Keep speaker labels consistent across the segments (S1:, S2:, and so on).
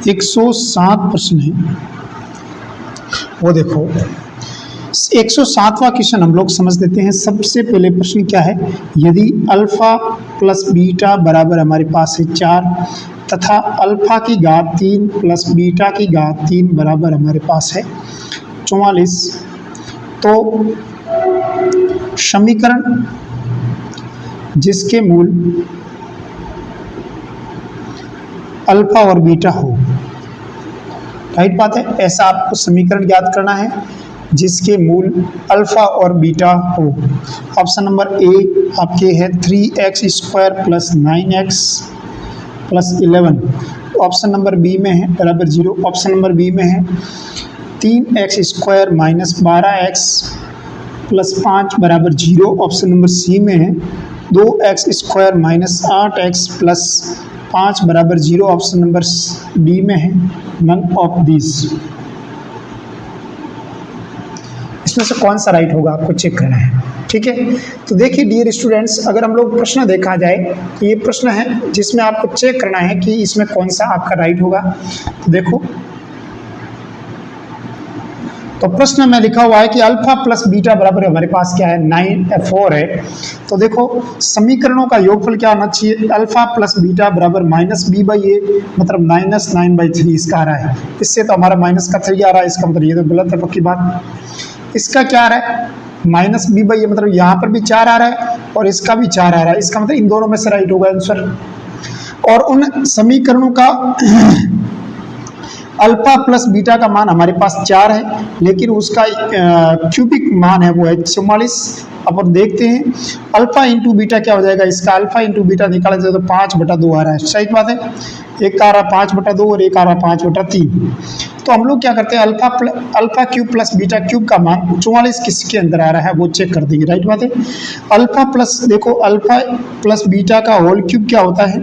S1: 107 प्रश्न है, वो देखो 107वां क्वेश्चन हम लोग समझ लेते हैं। सबसे पहले प्रश्न क्या है, यदि अल्फा प्लस बीटा बराबर हमारे पास है 4 तथा अल्फा की घात 3 प्लस बीटा की घात 3 बराबर हमारे पास है 44, तो समीकरण जिसके मूल अल्फा और बीटा हो, राइट बात है, ऐसा आपको समीकरण ज्ञात करना है जिसके मूल अल्फा और बीटा हो। ऑप्शन नंबर ए आपके है 3x² plus 9x plus 11, option number B में है बराबर 0, ऑप्शन नंबर बी में है 3x² माइनस 12x प्लस 5 बराबर 0, ऑप्शन नंबर सी में है 2x² माइनस 8x प्लस 5 बराबर 0, ऑप्शन नंबर डी में है नन ऑफ दिस। इसमें से कौन सा राइट होगा आपको चेक करना है, ठीक है। तो देखिए डियर स्टूडेंट्स, अगर हम लोग प्रश्न देखा जाए तो ये प्रश्न है जिसमें आपको चेक करना है कि इसमें कौन सा आपका राइट होगा। तो देखो, तो प्रश्न में लिखा हुआ है कि अल्फा प्लस बीटा बराबर हमारे पास क्या है 4 है। तो देखो समीकरणों का योगफल क्या होना चाहिए, अल्फा प्लस बीटा बराबर माइनस बी बाई ए, मतलब माइनस 9/3 इसका आ रहा है। इससे तो हमारा माइनस का 3 आ रहा है, इसका मतलब ये तो गलत है पक्की बात। इसका क्या आ रहा है माइनस बी बाई ए, मतलब यहाँ पर भी 4 आ रहा है और इसका भी 4 आ रहा है, इसका मतलब इन दोनों में से राइट होगा आंसर। और उन समीकरणों का अल्फा प्लस बीटा का मान हमारे पास 4 है, लेकिन उसका क्यूबिक मान है वो है 44। अब हम देखते हैं अल्फा इंटू बीटा क्या हो जाएगा, इसका अल्फा इंटू बीटा निकाला जाए तो 5/2 आ रहा है, सही बात है। एक आ रहा 5/2 और एक आ रहा 5/3। तो हम लोग क्या करते हैं alpha cube plus beta cube का मान 44 किसके अंदर आ रहा है वो चेक कर देंगे, राइट बात है। अल्फा प्लस देखो अल्फा प्लस बीटा का होल क्यूब क्या होता है,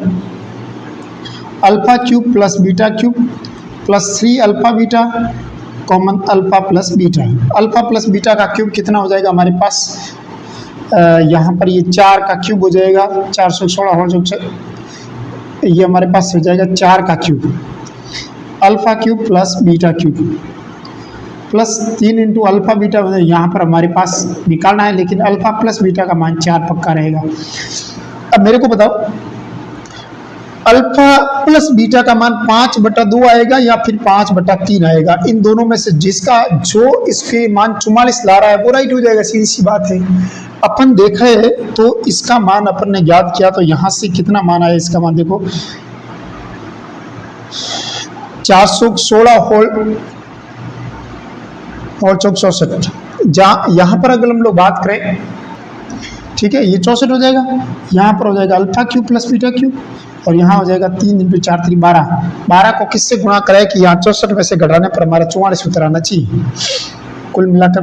S1: alpha cube plus beta cube plus 3 alpha beta common alpha plus beta. Alpha plus beta का क्यूब कितना हो जाएगा हमारे पास, यहाँ पर ये 4 का क्यूब हो जाएगा, 416 होल, ये हमारे पास हो जाएगा 4 का cube, alpha cube plus beta cube plus 3 into alpha beta, यहाँ पर हमारे पास निकालना है, लेकिन अल्फा प्लस बीटा का मान 4 पक्का रहेगा। अब मेरे को बताओ अल्फा प्लस बीटा का मान 5/2 आएगा या फिर 5/3 आएगा, इन दोनों में से जिसका जो इसके मान 44 ला रहा है वो राइट हो जाएगा, सीधी सी बात है। अपन देखा है तो इसका मान अपन ने ज्ञात किया, तो यहाँ से कितना मान आया इसका मान देखो 416 होल 64, जहाँ यहाँ पर अगर हम लोग बात करें, ठीक है, ये 64 हो जाएगा, यहाँ पर हो जाएगा alpha cube plus beta cube और यहाँ हो जाएगा 3 इंटू 4 3 12 को किससे गुणा करें कि यहाँ 64 में से घटाने पर हमारा 44 उत्तर आना चाहिए। कुल मिलाकर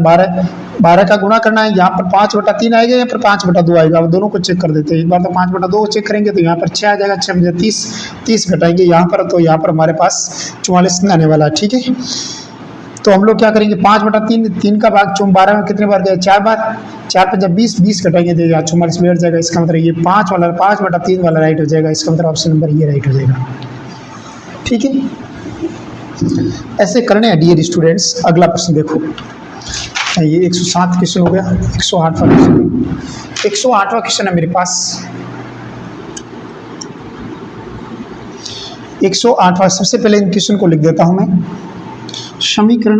S1: 12 का गुणा करना है, यहाँ पर 5/3 आएगा, यहाँ पर 5/2 आएगा। अब दोनों को चेक कर देते हैं, एक बार तो 5/2 चेक करेंगे तो यहाँ पर 6 आ जाएगा, 6 30 घटाएंगे यहाँ पर, तो यहाँ पर हमारे पास 44 आने वाला है, ठीक है। तो हम लोग क्या करेंगे 5/3, 3 का भाग 12 में कितने बार गया 4 बार, 4 पे जब 20 घटाएंगे तो 44 बैठ जाएगा, इसका मतलब ये 5/3 वाला राइट हो जाएगा, इसका मतलब ऑप्शन नंबर ये राइट हो जाएगा, ठीक है। ऐसे करने हैं डियर स्टूडेंट्स। अगला प्रश्न देखो, ये 107 क्वेश्चन हो गया, 108वां क्वेश्चन, 108वां क्वेश्चन है मेरे पास, 108वां। सबसे पहले इन क्वेश्चन को लिख देता हूं मैं। समीकरण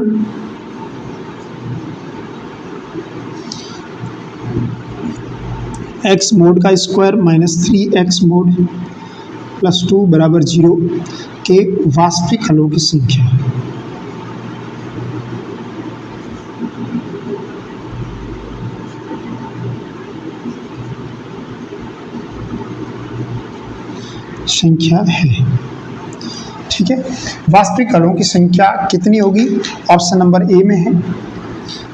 S1: x मोड का square minus 3x mode plus 2 बराबर 0 के वास्तविक हलों की संख्या। है, ठीक है। वास्तविक हलों की संख्या कितनी होगी, ऑप्शन नंबर ए में है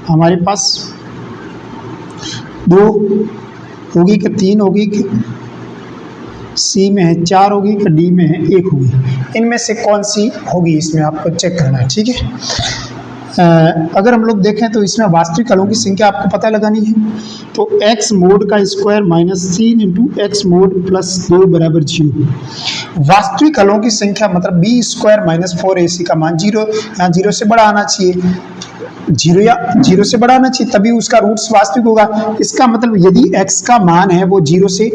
S1: हमारे पास 2 होगी कि 3 होगी कि सी में है 4 होगी कि डी में है 1 होगी, इनमें से कौन सी होगी इसमें आपको चेक करना है, ठीक है। अगर हम लोग देखें तो इसमें वास्तविक हलों की संख्या आपको पता लगानी है। तो x मोड का square minus 3 into x mode plus 2 बराबर 0। वास्तविक हलों की संख्या मतलब बी स्क्वायर माइनस 4ac का मान 0, यहाँ 0 से बड़ा आना चाहिए, 0 से बड़ा आना चाहिए, तभी उसका रूट्स वास्तविक होगा। इसका मतलब यदि x का मान है वो 0 से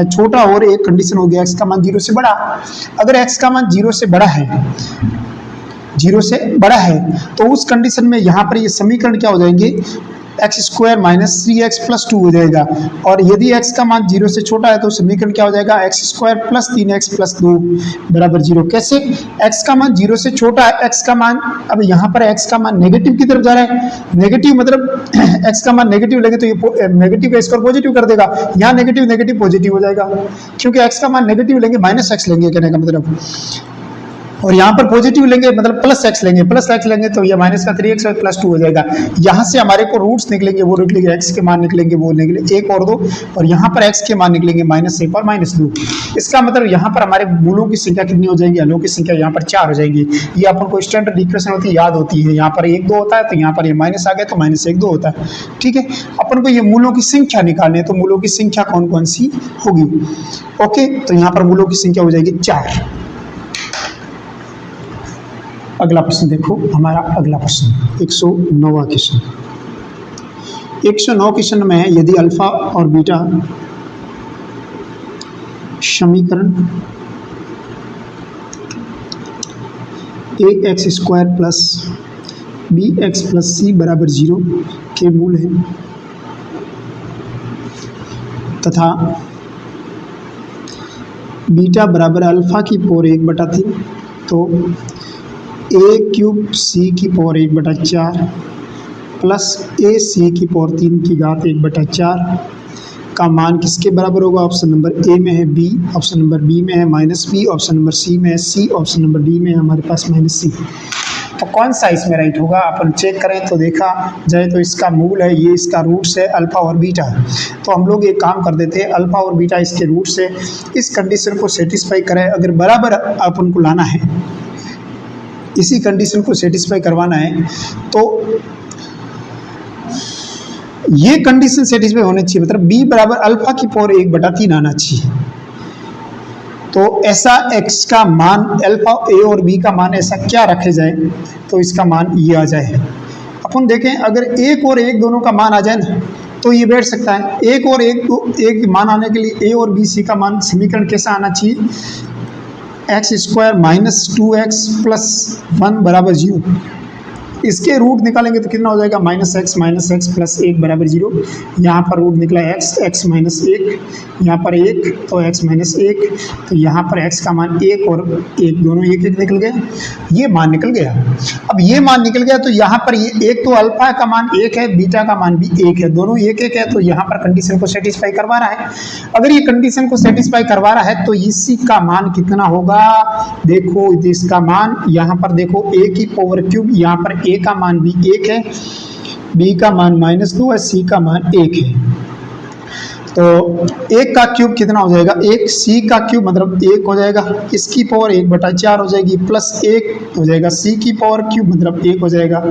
S1: छोटा और एक कंडीशन हो गया x का मान 0 से बड़ा। अगर x का मान 0 से बड़ा है तो उस कंडीशन में यहाँ पर ये समीकरण क्या हो जाएंगे, x square minus 3x plus 2 हो जाएगा। और यदि x का मान 0 से छोटा है तो समीकरण क्या हो जाएगा, x square plus 3x plus 2 बराबर 0। कैसे, x का मान 0 से छोटा है, x का मान, अब यहाँ पर x का मान नेगेटिव की तरफ जा रहा है, नेगेटिव मतलब x का मान नेगेटिव लेंगे तो ये नेगेटिव का स्क्वायर पॉजिटिव कर देगा, यहाँ नेगेटिव नेगेटिव पॉजिटिव हो जाएगा, क्योंकि x का मान नेगेटिव लेंगे माइनस x लेंगे कहने का मतलब, और यहाँ पर पॉजिटिव लेंगे मतलब प्लस x लेंगे तो ये माइनस का 3x और प्लस 2 हो जाएगा। यहाँ से हमारे को रूट्स निकलेंगे, वो निकलेंगे x के मान निकलेंगे, वो निकलेंगे 1 और 2, और यहाँ पर x के मान निकलेंगे -1 और -2। इसका मतलब यहाँ पर हमारे मूलों की संख्या कितनी हो जाएगी, हलों की संख्या यहाँ पर 4 हो जाएगी। ये अपन को स्टैंडर्ड इक्वेशन होती है, याद होती है, यहाँ पर 1 2 होता है तो यहाँ पर ये माइनस आ गया तो -1 2 होता है। ठीक है, अपन को ये मूलों की संख्या निकालनी है, तो मूलों की संख्या कौन कौन सी होगी। ओके, तो यहाँ पर मूलों की संख्या हो जाएगी 4। अगला प्रश्न देखो, हमारा अगला प्रश्न 109वां क्वेश्चन। 109 क्वेश्चन में यदि अल्फा और बीटा समीकरण ax square plus bx plus c बराबर 0 के मूल हैं तथा बीटा बराबर अल्फा की पावर 1/3, तो a क्यूब c की पावर 1/4 प्लस a c की पावर 3 की घात 1/4 का मान किसके बराबर होगा। ऑप्शन नंबर ए में है b, ऑप्शन नंबर बी में है -b, ऑप्शन नंबर सी में है c, ऑप्शन नंबर डी में है हमारे पास -c। तो कौन सा इसमें राइट होगा, अपन चेक करें तो देखा जाए तो इसका मूल है, ये इसका रूट्स है अल्फा और बीटा। तो हम लोग एक काम कर देते हैं, अल्फा और बीटा इसके रूट्स है, इस कंडीशन को सेटिस्फाई करें। अगर बराबर अपन को लाना है, इसी कंडीशन को सेटिस्फाई करवाना है, तो ये कंडीशन सेटिस्फाई होनी चाहिए, मतलब b बराबर अल्फा की पावर 1/3 आना चाहिए। तो ऐसा x का मान अल्फा a और b का मान ऐसा क्या रखे जाए तो इसका मान ये आ जाए। अपन देखें, अगर 1 और 1 दोनों का मान आ जाए ना तो ये बैठ सकता है। 1 और 1 मान आने के लिए a और b c का मान समीकरण कैसा आना चाहिए, x square minus 2x plus 1 बराबर 0। इसके रूट निकालेंगे तो कितना हो जाएगा, -x प्लस 1 बराबर 0। यहाँ पर रूट निकला x माइनस 1, यहाँ पर 1 तो x माइनस 1, तो यहाँ पर x का मान 1 और 1 दोनों 1 1 निकल गए, ये मान निकल गया। अब ये मान निकल गया तो यहाँ पर ये एक तो अल्फा का मान 1 है, बीटा का मान भी 1 है, दोनों 1 1 है, तो यहाँ पर कंडीशन को सेटिस्फाई करवा रहा है। अगर ये कंडीशन को सेटिस्फाई करवा रहा है तो इसी का मान कितना होगा, देखो इसका मान यहाँ पर देखो a की पावर क्यूब, यहाँ पर a का मान भी 1 है, b का मान -2 है, c का मान 1 है। तो 1 का क्यूब कितना हो जाएगा, 1, c का क्यूब मतलब 1 हो जाएगा, इसकी पावर 1/4 हो जाएगी, प्लस 1 हो जाएगा, c की पावर क्यूब मतलब 1 हो जाएगा,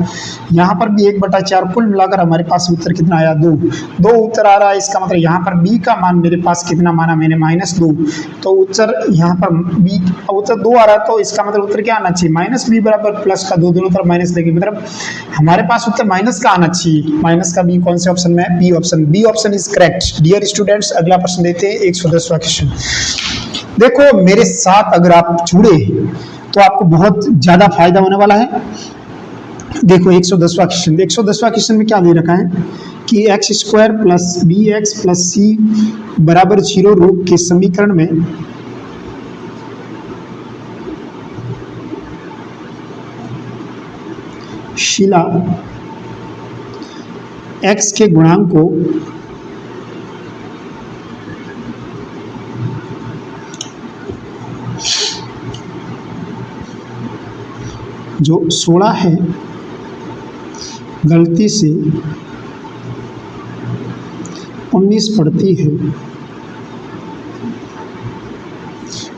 S1: यहाँ पर भी 1/4, कुल मिलाकर हमारे पास उत्तर कितना आया, 2 उत्तर आ रहा है। इसका मतलब यहाँ पर b का मान मेरे पास कितना माना मैंने, -2, तो उत्तर यहाँ पर b उत्तर 2 आ रहा है, तो इसका मतलब उत्तर क्या आना चाहिए, -b बराबर प्लस का 2 दोनों तरफ माइनस लेंगे, मतलब हमारे पास उत्तर माइनस का आना चाहिए। माइनस का b कौन से ऑप्शन में है, B option is correct. Dear students, अगला प्रश्न देते हैं 110वां क्वेश्चन। देखो मेरे साथ अगर आप जुड़े तो आपको बहुत ज्यादा फायदा होने वाला है। देखो 110वां क्वेश्चन, 110वां क्वेश्चन में क्या दे रखा है कि x square plus b x plus c बराबर 0 रूप के समीकरण में शिला एक्स के गुणांक को जो 16 है गलती से 19 पड़ती है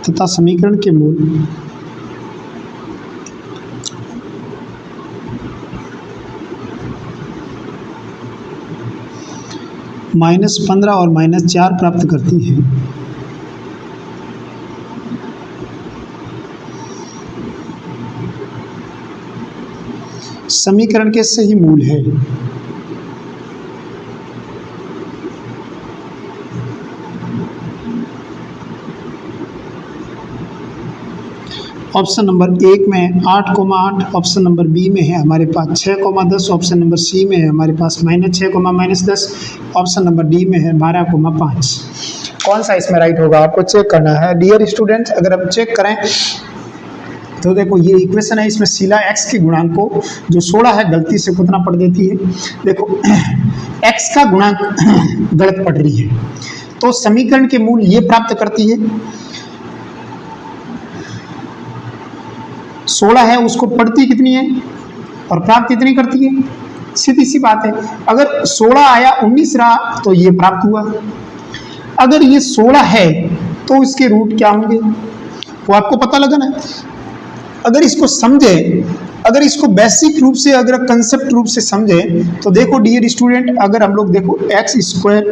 S1: तथा समीकरण के मूल -15 और -4 प्राप्त करती है। समीकरण के सही मूल है। ऑप्शन नंबर 1 में 8,8, ऑप्शन नंबर बी में है हमारे पास 6,10, ऑप्शन नंबर सी में है हमारे पास -6,-10, ऑप्शन नंबर डी में है 12,5। कौन सा इसमें राइट होगा आपको चेक करना है डियर स्टूडेंट्स। अगर हम चेक करें तो देखो ये इक्वेशन है, इसमें सिला x के गुणांक को जो 16 है गलती से कितना पढ़ देती है। देखो x का गुणांक गलत पढ़ रही है, तो समीकरण के मूल ये प्राप्त करती है। 16 है उसको पढ़ती कितनी है और प्राप्त कितनी करती है, सीधी सी बात है। अगर 16 आया 19 रहा तो ये प्राप्त हुआ। अगर ये 16 है तो इसके रूट क्या होंगे वो आपको पता लगा ना। अगर इसको समझे, अगर इसको बेसिक रूप से, अगर कंसेप्ट रूप से समझे तो देखो डियर स्टूडेंट, अगर हम लोग देखो x²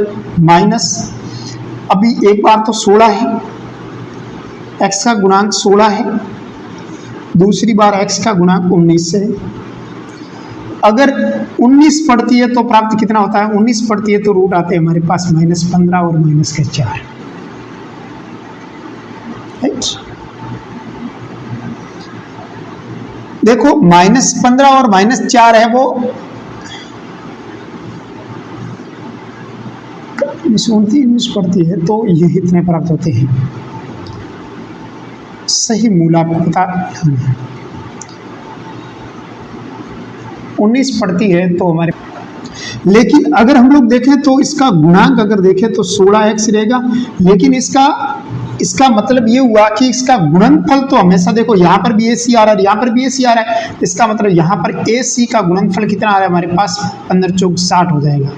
S1: माइनस, अभी एक बार तो 16 है, x का गुणांक 16 है, दूसरी बार x का गुणांक 19 है। अगर 19 पढ़ती है तो प्राप्त कितना होता है, 19 पढ़ती है तो रूट आते हैं हमारे पास -15 और -4। देखो -15 और -4 है वो 19 पढ़ती है तो ये इतने प्राप्त होते हैं। सही मूल आपको पता, 19 पढ़ती है तो हमारे, लेकिन अगर हम लोग देखें तो इसका गुणांक अगर देखें तो 16x रहेगा, लेकिन इसका मतलब ये हुआ कि इसका गुणनफल तो हमेशा देखो यहाँ पर भी AC आ रहा है, यहाँ पर भी AC आ रहा है, इसका मतलब यहाँ पर AC का गुणनफल कितना आ रहा है हमारे पास 15 चौक 60 हो जाएगा,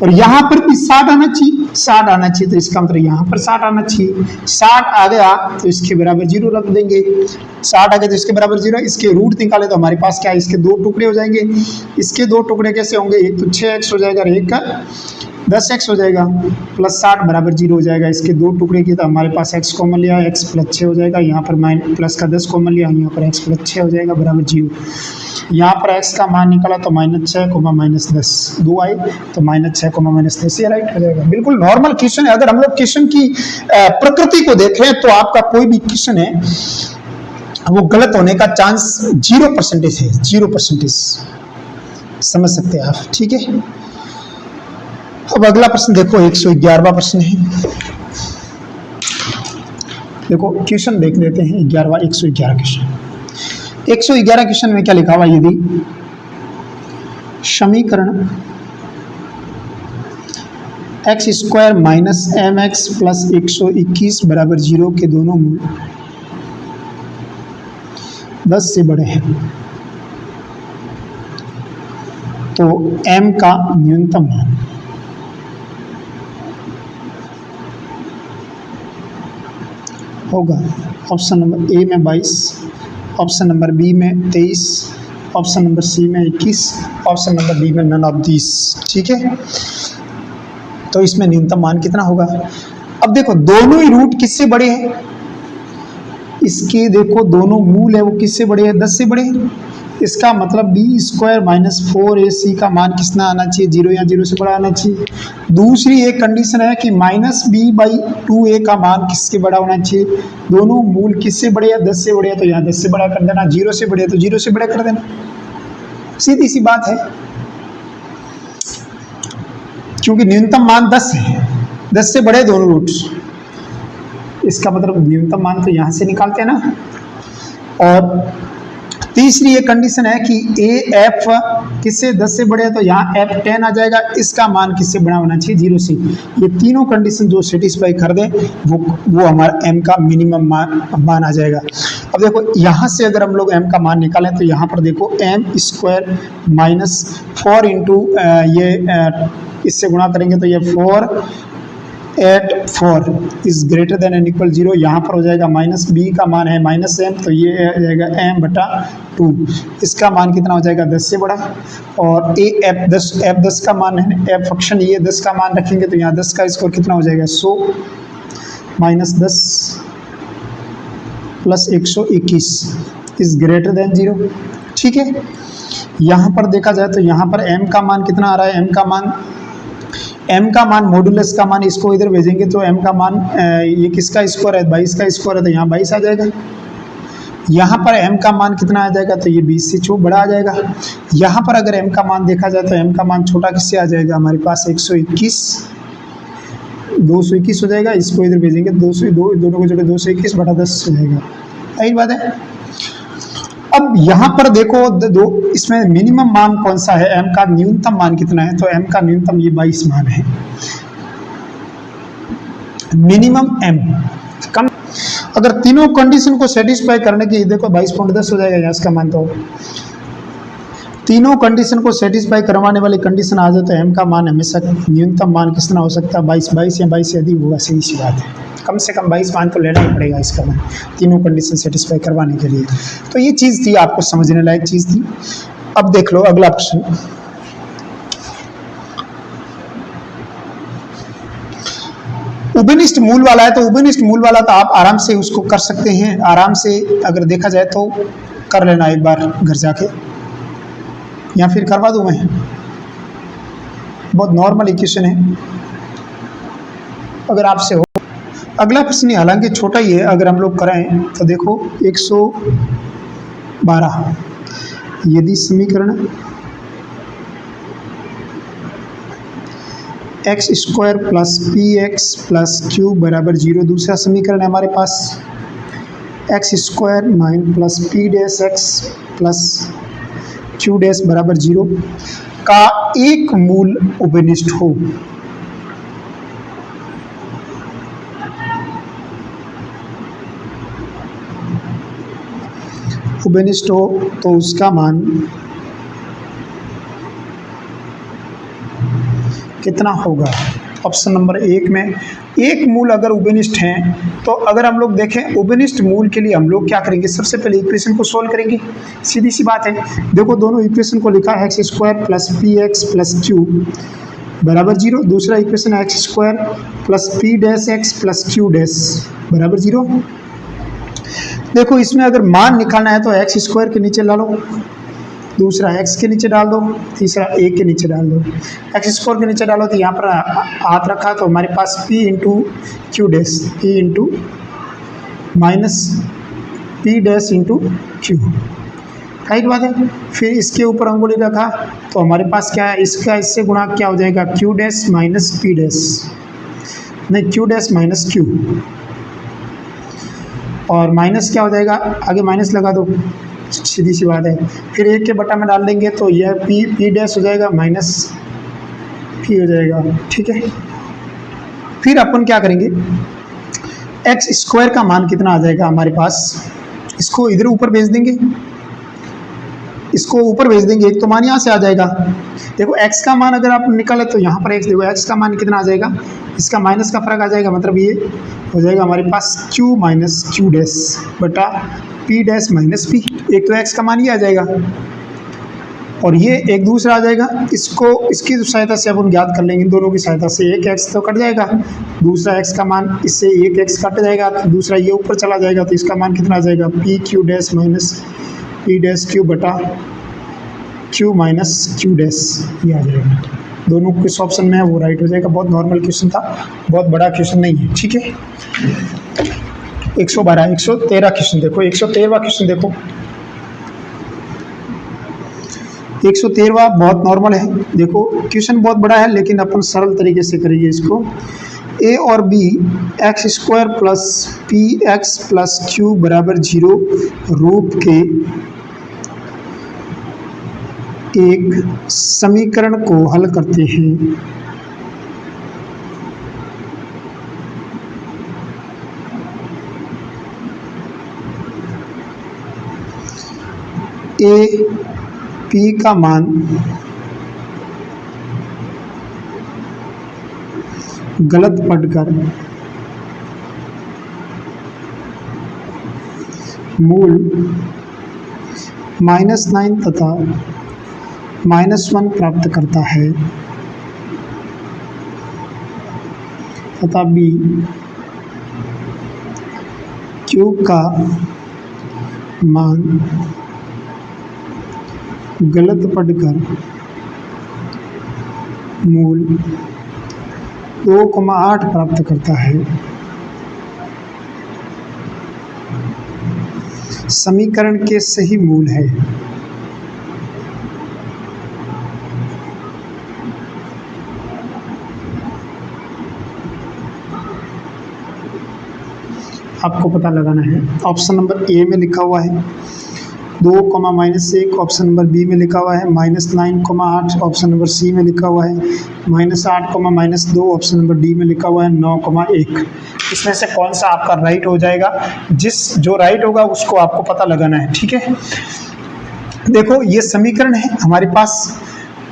S1: और यहाँ पर भी 60 आना चाहिए, 60 आना चाहिए, तो इसका मतलब यहाँ पर 60 आना चाहिए। 60 आ गया तो इसके बराबर 0 रख देंगे, 60 आ गया तो इसके बराबर 0। इसके रूट निकाले तो हमारे पास क्या है, इसके 2 टुकड़े हो जाएंगे। इसके 2 टुकड़े कैसे होंगे, एक तो 6x हो जाएगा और एक का 10x हो जाएगा, प्लस 60 बराबर 0 हो जाएगा। इसके 2 टुकड़े की तो हमारे पास x कॉमन लिया, x + 6 हो जाएगा, यहाँ पर प्लस का 10 कॉमन लिया, यहाँ पर x + 6 हो जाएगा बराबर 0। यहाँ पर x का मान निकाला तो -6, -10, 2 आए तो -6, -10, ये राइट हो जाएगा। बिल्कुल नॉर्मल क्वेश्चन है। अगर हम लोग क्वेश्चन की प्रकृति को देखें तो आपका कोई भी क्वेश्चन है वो गलत होने का चांस 0% है, 0%, समझ सकते हैं आप, ठीक है। अब अगला प्रश्न देखो, 111वां प्रश्न है। देखो क्वेश्चन देख लेते हैं 111 क्वेश्चन। 111 क्वेश्चन में क्या लिखा हुआ, यदि समीकरण x² - mx + 121 = 0 के दोनों मूल 10 से बड़े हैं तो m का न्यूनतम मान होगा। ऑप्शन नंबर ए में 22, ऑप्शन नंबर बी में 23, ऑप्शन नंबर सी में 21, ऑप्शन नंबर डी में नन ऑफ दिस, ठीक है। तो इसमें न्यूनतम मान कितना होगा। अब देखो दोनों ही रूट किससे बड़े हैं, इसके देखो दोनों मूल है वो किससे बड़े हैं, 10 से बड़े हैं। इसका मतलब b² - 4ac का मान कितना आना चाहिए, 0 या 0 से बड़ा आना चाहिए। दूसरी एक कंडीशन है कि -b/2a का मान किससे बड़ा होना चाहिए। दोनों मूल किससे बड़े हैं, 10 से बड़े हैं, तो यहाँ 10 से बड़ा कर देना, 0 से बड़े हैं तो 0 से बड़ा कर देना, सीधी सी बात है। क्योंकि न्यूनतम मान 10 है, 10 से बड़े दोनों रूट्स, इसका मतलब न्यूनतम मान तो यहाँ से निकालते हैं ना। और तीसरी एक कंडीशन है कि AF किससे 10 से बड़े है तो यहाँ F 10 आ जाएगा, इसका मान किससे बड़ा होना चाहिए, 0 से। ये तीनों कंडीशन जो सेटिस्फाई कर दे वो हमारा M का मिनिमम मान आ जाएगा। अब देखो यहाँ से अगर हम लोग M का मान निकालें तो यहाँ पर देखो m² - 4 इंटू ये इससे गुणा करेंगे तो ये 4 at 4 is greater than and equal 0, यहाँ पर हो जाएगा माइनस बी का मान है माइनस एम, तो ये आ जाएगा एम बटा 2, इसका मान कितना हो जाएगा 10 से बड़ा। और ए एफ 10 का मान है, एफ फंक्शन ये 10 का मान रखेंगे तो यहाँ 10 का स्कोर कितना हो जाएगा 100 minus 10 plus 121 is greater then 0। ठीक है, यहाँ पर देखा जाए तो यहाँ पर m का मान कितना आ रहा है, m का मान मॉडुलस का मान, इसको इधर भेजेंगे तो m का मान ये किसका स्क्वायर है 22 का स्क्वायर है, तो यहाँ 22 आ जाएगा। यहाँ पर m का मान कितना आ जाएगा, तो ये 20 से बड़ा आ जाएगा। यहाँ पर अगर m का मान देखा जाए तो m का मान छोटा किससे आ जाएगा, हमारे पास 121 221 हो जाएगा, इसको इधर भेजेंगे 202 दोनों को जोड़े 221 बटा 10 हो जाएगा। यही बात है। अब यहाँ पर देखो दो, इसमें मिनिमम मान कौन सा है, m का न्यूनतम मान कितना है, तो m का न्यूनतम ये 22 मान है, मिनिमम m कम। अगर तीनों कंडीशन को सेटिस्फाई करने की देखो 22.10 हो जाएगा इसका मान, तो तीनों कंडीशन को सेटिस्फाई करवाने वाली कंडीशन आ जाए तो m का मान हमेशा न्यूनतम मान कितना हो सकता है 22 या 22 से अधिक होगा, सीधी सी बात है। कम से कम 22 मान तो लेना ही पड़ेगा इसका मान तीनों कंडीशन सेटिस्फाई करवाने के लिए। तो ये चीज़ थी, आपको समझने लायक चीज़ थी। अब देख लो अगला प्रश्न, उभयनिष्ठ मूल वाला है, तो उभयनिष्ठ मूल वाला तो आप आराम से उसको कर सकते हैं, आराम से अगर देखा जाए तो कर लेना एक बार घर जाके, या फिर करवा दूं मैं, बहुत नॉर्मल इक्वेशन है अगर आपसे हो। अगला प्रश्न हालांकि छोटा ही है, अगर हम लोग कराएं तो देखो 112 यदि समीकरण x square plus p x plus q बराबर 0, दूसरा समीकरण है हमारे पास x square 9 plus p dash x plus q dash बराबर 0 का एक मूल उभयनिष्ठ हो। उभयनिष्ठ हो तो उसका मान कितना होगा। ऑप्शन नंबर 1 में एक मूल अगर उभयनिष्ठ हैं, तो अगर हम लोग देखें उभयनिष्ठ मूल के लिए हम लोग क्या करेंगे, सबसे पहले इक्वेशन को सोल्व करेंगे, सीधी सी बात है। देखो दोनों इक्वेशन को लिखा है x square plus p x plus q बराबर 0, दूसरा इक्वेशन है x square plus p dash x plus q dash बराबर 0। देखो इसमें अगर मान निकालना है तो एक्स स्क्वायर के नीचे डालो, दूसरा एक्स के नीचे डाल दो, तीसरा ए के नीचे डाल दो। एक्स स्क्वायर के नीचे डालो तो यहाँ पर हाथ रखा तो हमारे पास p into Q dash, p into minus P dash into Q, right बात है। फिर इसके ऊपर अंगुली रखा तो हमारे पास क्या है, इसका इससे गुणा क्या हो जाएगा, Q dash minus P dash, नहीं क्यू डैश माइनस क्यू, और माइनस क्या हो जाएगा, आगे माइनस लगा दो, सीधी सी बात है। फिर एक के बटा में डाल देंगे तो यह पी डैश हो जाएगा माइनस पी हो जाएगा, ठीक है। फिर अपन क्या करेंगे, एक्स स्क्वायर का मान कितना आ जाएगा हमारे पास, इसको इधर ऊपर भेज देंगे, इसको ऊपर भेज देंगे, एक तो मान यहाँ से आ जाएगा। देखो x का मान अगर आप निकाले तो यहाँ पर x, देखो x का मान कितना आ जाएगा, इसका माइनस का फर्क आ जाएगा, मतलब ये हो जाएगा हमारे पास q माइनस क्यू डैश बटा p डैश माइनस p। एक तो x का मान ये आ जाएगा और ये एक दूसरा आ जाएगा, इसको इसकी सहायता से अपन ज्ञात कर लेंगे, इन दोनों की सहायता से। एक x तो कट जाएगा, दूसरा x का मान इससे एक x कट जाएगा, तो दूसरा ये ऊपर चला जाएगा, तो इसका मान कितना आ जाएगा, p Q dash minus P dash Q बटा क्यू माइनस क्यू डैश, ये आ जाएगा। दोनों किस ऑप्शन में है वो राइट हो जाएगा। बहुत नॉर्मल क्वेश्चन था, बहुत बड़ा क्वेश्चन नहीं है, ठीक है। 113 क्वेश्चन देखो, 113वां क्वेश्चन देखो, 113वां बहुत नॉर्मल है। देखो क्वेश्चन बहुत बड़ा है लेकिन अपन सरल तरीके से करेंगे इसको। ए और b x square plus p x plus q बराबर 0 रूप के एक समीकरण को हल करते हैं। ए पी का मान गलत पढ़कर मूल -9 तथा -1 प्राप्त करता है तथा बी क्यू का मान गलत पढ़कर मूल 2,8 प्राप्त करता है। समीकरण के सही मूल है। आपको पता लगाना है। ऑप्शन नंबर ए में लिखा हुआ है 2,-1, ऑप्शन नंबर बी में लिखा हुआ है -9,8, ऑप्शन नंबर सी में लिखा हुआ है -8, -2, ऑप्शन नंबर डी में लिखा हुआ है 9,1। इसमें से कौन सा आपका राइट हो जाएगा? जो राइट होगा उसको आपको पता लगाना है, ठीक है। देखो ये समीकरण है हमारे पास,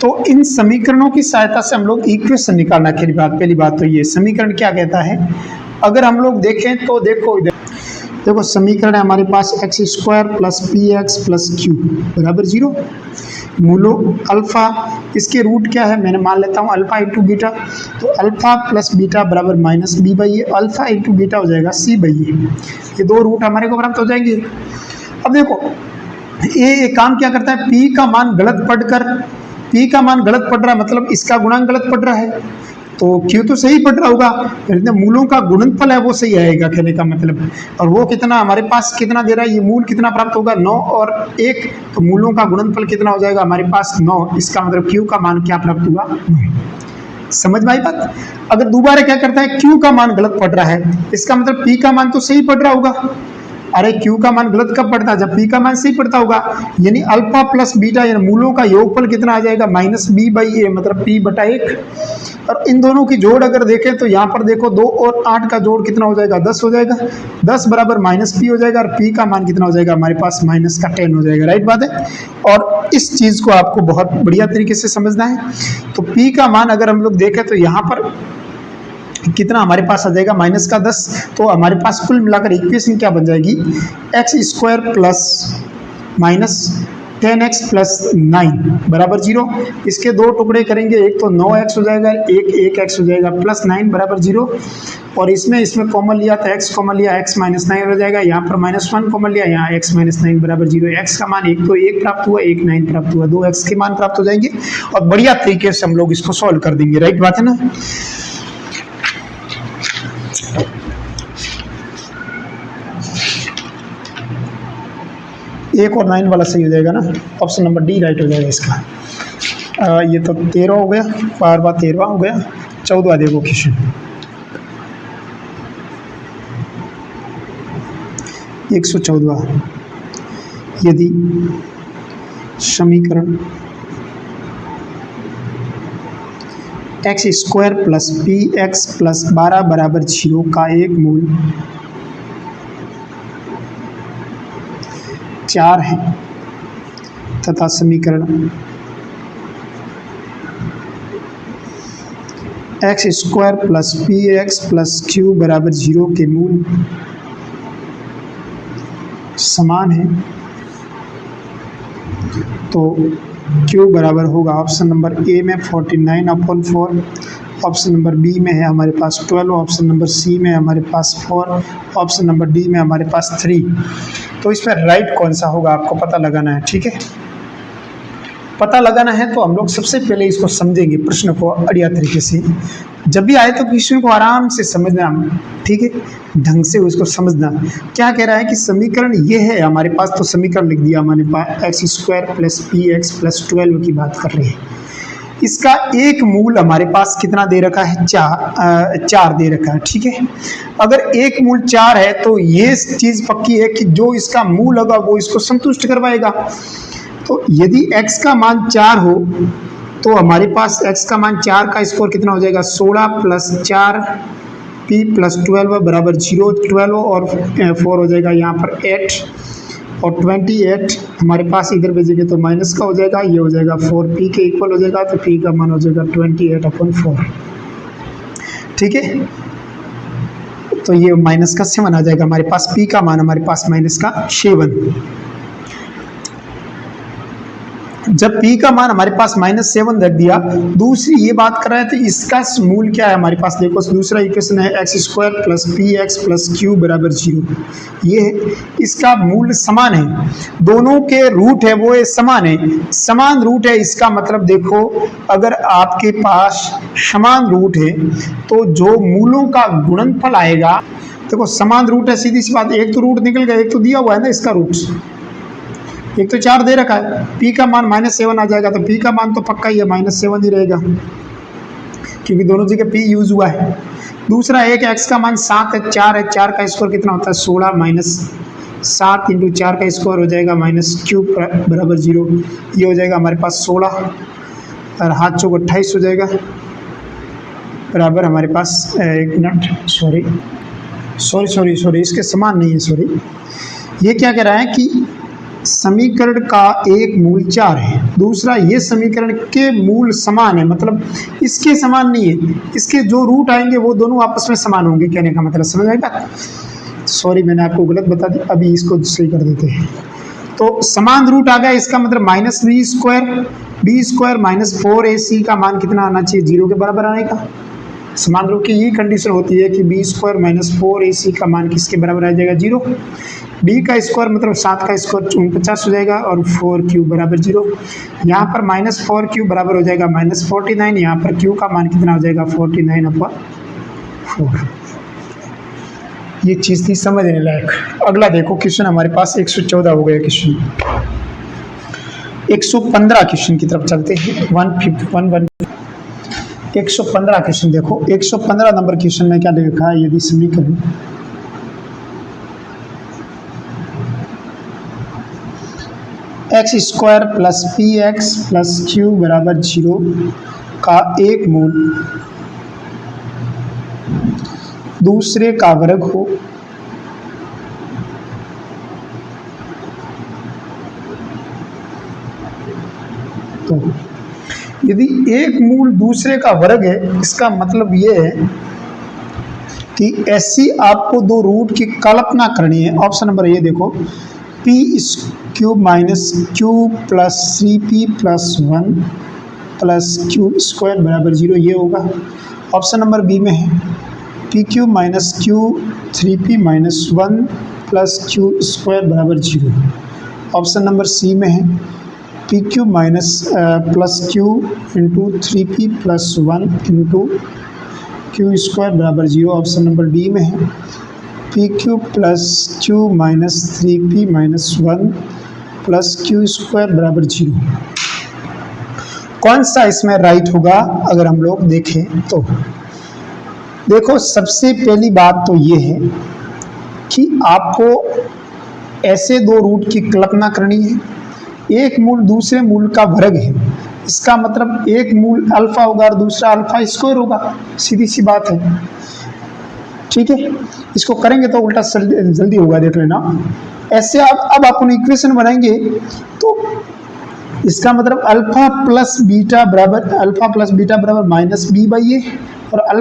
S1: तो इन समीकरणों की सहायता से हम लोग इक्वेशन निकालना के लिए पहली बात तो ये समीकरण क्या कहता है। अगर हम लोग देखें तो देखो समीकरण है हमारे पास x² + px + q बराबर 0। मूलो अल्फा, इसके रूट क्या है मैंने मान लेता हूँ अल्फा × बीटा, तो अल्फा + बीटा बराबर -b/a, अल्फा × बीटा हो जाएगा c/a। ये दो रूट हमारे को प्राप्त हो जाएंगे। अब देखो ये काम क्या करता है, p का मान गलत पढ़ रहा है, मतलब इसका गुणांक गलत पढ़ रहा है, तो Q तो सही पढ़ रहा होगा, फिर मूलों का गुणनफल है वो सही आएगा कहने का मतलब। और वो कितना हमारे पास कितना दे रहा है, ये मूल कितना प्राप्त होगा 9 और 1, तो मूलों का गुणनफल कितना हो जाएगा हमारे पास 9। इसका मतलब Q का मान क्या प्राप्त हुआ 9। समझ में आई बात? अगर दोबारा क्या करता है, Q का मान गलत पढ़ रहा है, इसका मतलब P का मान तो सही पढ़ रहा होगा। अरे Q का मान गलत कब पढ़ता है, जब P का मान सही पढ़ता होगा, यानी अल्फा + बीटा यानी मूलों का योगफल कितना आ जाएगा -b/a, मतलब p/1। और इन दोनों की जोड़ अगर देखें तो यहाँ पर देखो 2 और 8 का जोड़ कितना हो जाएगा 10 हो जाएगा, 10 बराबर -p हो जाएगा, और p का मान कितना हो जाएगा हमारे पास -10 हो जाएगा। राइट बात है। और इस चीज को आपको बहुत बढ़िया तरीके से समझना है। तो p का मान अगर हम लोग देखें तो यहाँ पर कितना हमारे पास आ जाएगा -10, तो हमारे पास कुल मिलाकर इक्वेशन क्या बन जाएगी, x² + -10x + 9 बराबर 0। इसके दो टुकड़े करेंगे, एक तो 9x हो जाएगा, एक 1x हो जाएगा, +9 बराबर 0। और इसमें कॉमन लिया तो x कॉमन लिया, x -9 हो जाएगा, यहाँ पर -1 कॉमन लिया, यहाँ x -9 बराबर 0। x का मान एक तो 1 प्राप्त हुआ, 1 9 प्राप्त हुआ, 2x के मान प्राप्त हो जाएंगे और बढ़िया तरीके से हम लोग इसको सॉल्व कर देंगे। राइट बात है ना। 1 और 9 वाला सही हो जाएगा ना, ऑप्शन नंबर डी राइट हो जाएगा इसका। ये तो 13 हो गया, बार 13 हो गया। 14वां देखो क्वेश्चन, 114वां। यदि समीकरण x² + px + 12 बराबर 0 का एक मूल 4 है तथा समीकरण x² + px + q बराबर 0 के मूल समान है, तो q बराबर होगा ऑप्शन नंबर ए में 49/4, ऑप्शन नंबर बी में है हमारे पास 12, ऑप्शन नंबर सी में हमारे पास 4, ऑप्शन नंबर डी में हमारे पास 3। तो इसमें राइट कौन सा होगा आपको पता लगाना है, ठीक है। पता लगाना है तो हम लोग सबसे पहले इसको समझेंगे, प्रश्न को बढ़िया तरीके से। जब भी आए तो क्वेश्चन को आराम से समझना, ठीक है, ढंग से उसको समझना। क्या कह रहा है कि समीकरण ये है हमारे पास, तो समीकरण लिख दिया हमारे पास x² + px + 12 की बात कर रहे हैं। इसका एक मूल हमारे पास कितना दे रखा है, 4 दे रखा है, ठीक है। अगर एक मूल 4 है तो ये चीज पक्की है कि जो इसका मूल होगा वो इसको संतुष्ट करवाएगा। तो यदि x का मान 4 हो तो हमारे पास x का मान 4 का स्कोर कितना हो जाएगा, 16 + 4 p + 12 बराबर 0, 12 और 4 हो जाएगा यहाँ पर 8 और 28 हमारे पास इधर भेजेंगे तो माइनस का हो जाएगा, ये हो जाएगा 4p के इक्वल हो जाएगा, तो p का मान हो जाएगा 28/4। ठीक है, तो ये माइनस का 7 आ जाएगा हमारे पास, पी का मान हमारे पास माइनस का 7। जब p का मान हमारे पास -7 रख दिया, दूसरी ये बात कर रहे थे इसका मूल क्या है हमारे पास, देखो दूसरा इक्वेशन है x² + px + q = 0। ये है, इसका मूल समान है, दोनों के रूट है वो समान है, समान रूट है, इसका मतलब देखो अगर आपके पास समान रूट है तो जो मूलों का गुणनफल आएगा, देखो समान रूट है, सीधी सी बात, एक तो रूट निकल गया, एक तो दिया हुआ है ना इसका रूट, एक तो 4 दे रखा है, p का मान -7 आ जाएगा, तो p का मान तो पक्का ही है -7 ही रहेगा, क्योंकि दोनों जगह p यूज हुआ है। दूसरा एक x का मान 7 है, 4 है, 4 का स्क्वायर कितना होता है 16, -7 × 4 का स्क्वायर हो जाएगा -q = 0, ये हो जाएगा हमारे पास 16 और हाथ चौक 28 हो जाएगा, बराबर हमारे पास एक मिनट, सॉरी इसके समान नहीं है, सॉरी, ये क्या कह रहा है कि समीकरण का एक मूल 4 है, दूसरा ये समीकरण के मूल समान है, मतलब इसके समान नहीं है, इसके जो रूट आएंगे वो दोनों आपस में समान होंगे, कहने का मतलब समझ आएगा। सॉरी मैंने आपको गलत बता दिया, अभी इसको सही कर देते हैं। तो समान रूट आ गया, इसका मतलब -b² -4ac का मान कितना आना चाहिए, 0 के बराबर आने का। समान रूट की यही कंडीशन होती है कि b² -4ac का मान किसके बराबर आ जाएगा, 0। b का स्क्वायर मतलब 7 का स्क्वायर 49 हो जाएगा और 4q = 0। यहाँ पर -4q बराबर हो जाएगा -49, यहाँ पर q का मान कितना हो जाएगा 49/4। ये चीज़ थी समझने लायक। अगला देखो क्वेश्चन हमारे पास 114 हो गया क्वेश्चन, 115 क्वेश्चन की तरफ चलते हैं। 115 क्वेश्चन देखो, 115 नंबर क्वेश्चन में क्या लिखा है, यदि समीकरण x² + px + q = 0 का एक मूल दूसरे का वर्ग हो, तो यदि एक मूल दूसरे का वर्ग है, इसका मतलब ये है कि ऐसी आपको दो रूट की कल्पना करनी है। ऑप्शन नंबर ये देखो, p³ - q + 3p + 1 + q² = 0, ये होगा। ऑप्शन नंबर बी में है pq - q 3p - 1 + q² = 0। Option number C में है pq + q × 3p + 1 × q² = 0। Option number D में है pq + q - 3p - 1 + q² = 0। कौन सा इसमें राइट होगा अगर हम लोग देखें तो देखो, सबसे पहली बात तो ये है कि आपको ऐसे दो रूट की कल्पना करनी है, एक मूल दूसरे मूल का वर्ग है, इसका मतलब एक मूल अल्फा होगा और दूसरा α² होगा, सीधी सी बात है, ठीक है। इसको करेंगे तो उल्टा जल्दी होगा, देख लेना। ऐसे अब अपन इक्वेशन बनाएंगे तो इसका मतलब α + β बराबर -b/a और α ×